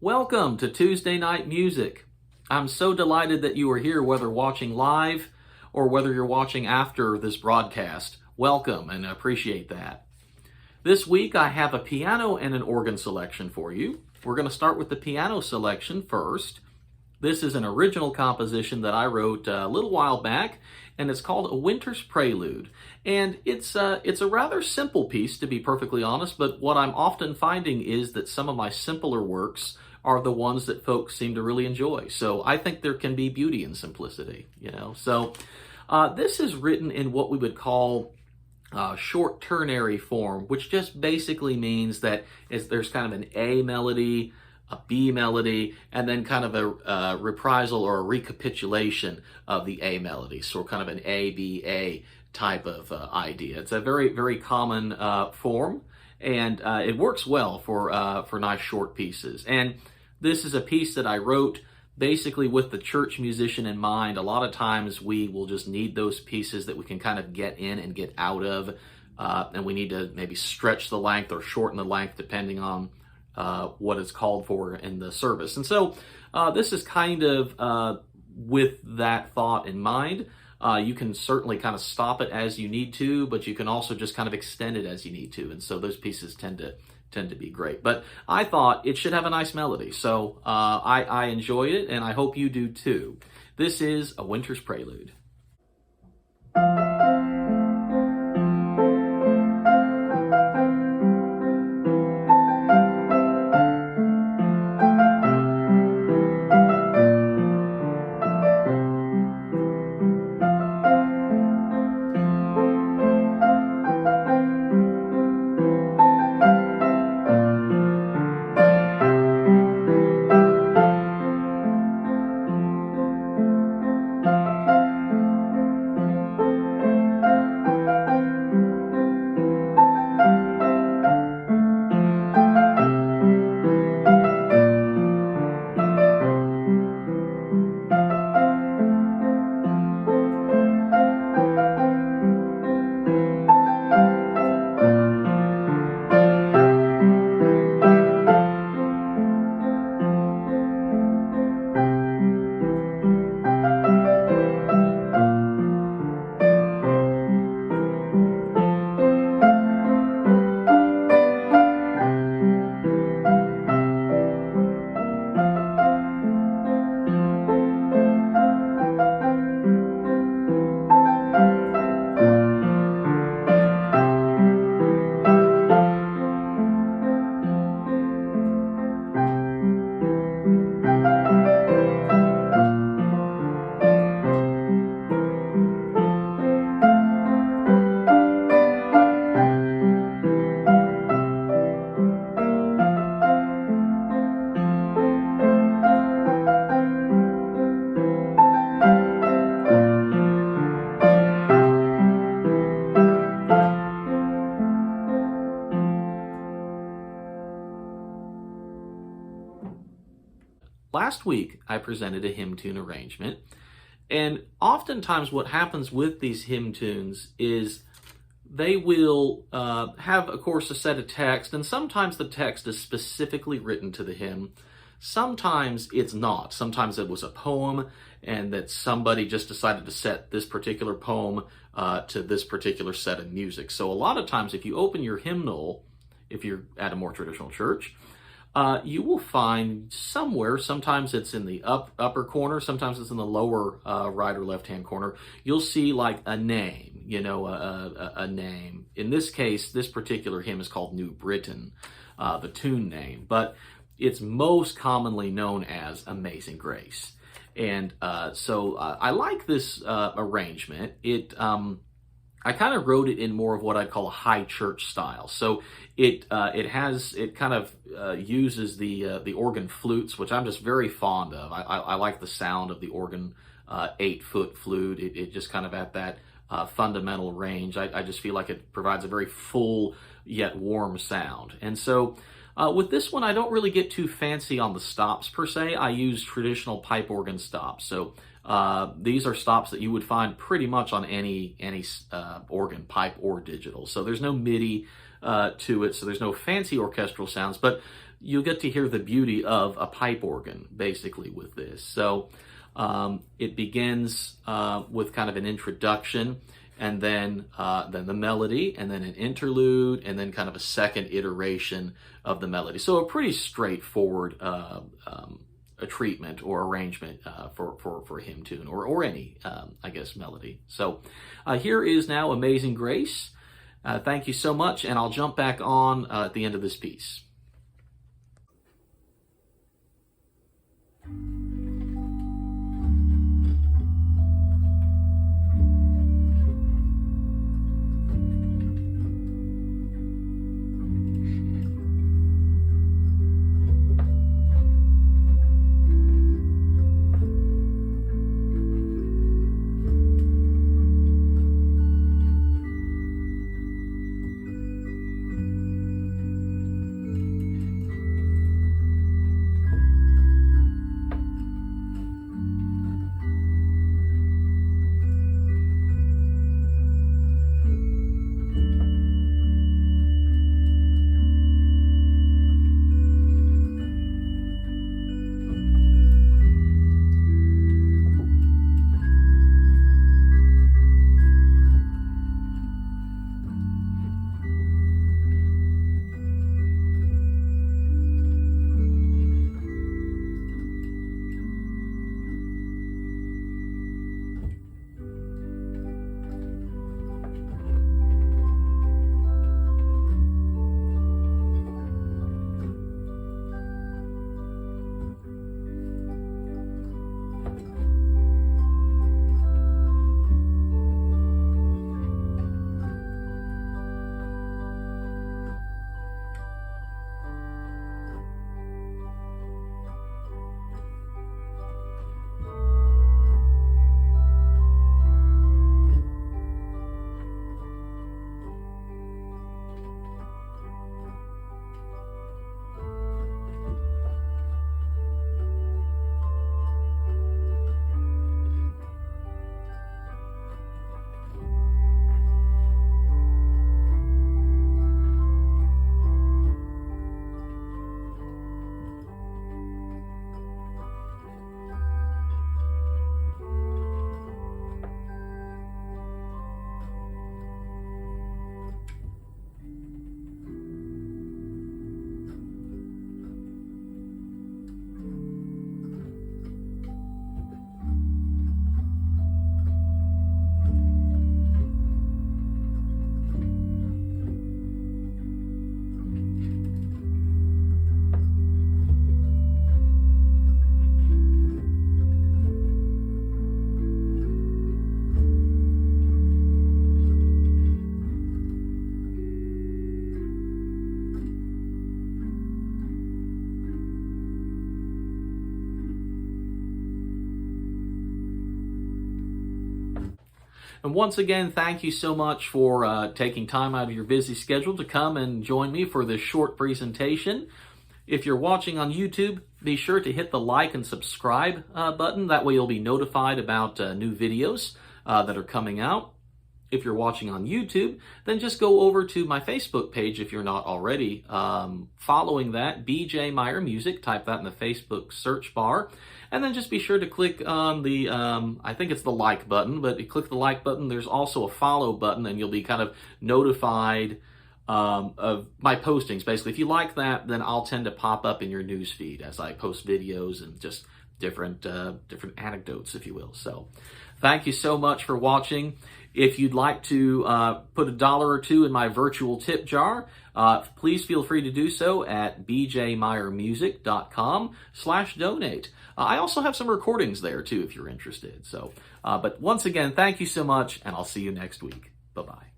Welcome to Tuesday Night Music. I'm so delighted that you are here, whether watching live or whether you're watching after this broadcast. Welcome, and I appreciate that. This week I have a piano and an organ selection for you. We're going to start with the piano selection first. This is an original composition that I wrote a little while back, and it's called A Winter's Prelude. And it's a rather simple piece, to be perfectly honest, but what I'm often finding is that some of my simpler works are the ones that folks seem to really enjoy. So I think there can be beauty in simplicity, So this is written in what we would call short ternary form, which just basically means that there's kind of an A melody, a B melody, and then kind of a reprisal or a recapitulation of the A melody. So kind of an A, B, A type of idea. It's a very, very common form, and it works well for nice short pieces. And this is a piece that I wrote basically with the church musician in mind. A lot of times we will just need those pieces that we can kind of get in and get out of, and we need to maybe stretch the length or shorten the length depending on what is called for in the service. And so this is kind of with that thought in mind. You can certainly kind of stop it as you need to, but you can also just kind of extend it as you need to. And so those pieces tend to be great. But I thought it should have a nice melody. So I enjoy it, and I hope you do too. This is A Winter's Prelude. Last week, I presented a hymn tune arrangement, and oftentimes what happens with these hymn tunes is they will have, of course, a set of text, and sometimes the text is specifically written to the hymn. Sometimes it's not. Sometimes it was a poem, and that somebody just decided to set this particular poem to this particular set of music. So a lot of times, if you open your hymnal, if you're at a more traditional church, you will find somewhere, sometimes it's in the upper corner, sometimes it's in the lower right or left-hand corner, you'll see like a name, a name. In this case, this particular hymn is called New Britain, the tune name, but it's most commonly known as Amazing Grace. And so I like this arrangement. I kind of wrote it in more of what I'd call a high church style. So it kind of uses the organ flutes, which I'm just very fond of. I like the sound of the organ 8-foot flute. It just kind of at that fundamental range. I just feel like it provides a very full yet warm sound. And so with this one, I don't really get too fancy on the stops per se. I use traditional pipe organ stops. So these are stops that you would find pretty much on any organ, pipe or digital. So there's no MIDI to it, so there's no fancy orchestral sounds, but you'll get to hear the beauty of a pipe organ, basically, with this. So it begins with kind of an introduction, and then the melody, and then an interlude, and then kind of a second iteration of the melody. So a pretty straightforward a treatment or arrangement for a hymn tune or any, I guess, melody. So here is now Amazing Grace. Thank you so much, and I'll jump back on at the end of this piece. And once again, thank you so much for taking time out of your busy schedule to come and join me for this short presentation. If you're watching on YouTube, be sure to hit the like and subscribe button. That way you'll be notified about new videos that are coming out. If you're watching on YouTube, then just go over to my Facebook page if you're not already following that, BJ Meyer Music. Type that in the Facebook search bar. And then just be sure to click on the, I think it's the like button, but you click the like button, there's also a follow button, and you'll be kind of notified of my postings. Basically, if you like that, then I'll tend to pop up in your news feed as I post videos and just different anecdotes, if you will. So thank you so much for watching. If you'd like to put $1 or $2 in my virtual tip jar, please feel free to do so at bjmeyermusic.com/donate. I also have some recordings there too if you're interested. So, but once again, thank you so much, and I'll see you next week. Bye-bye.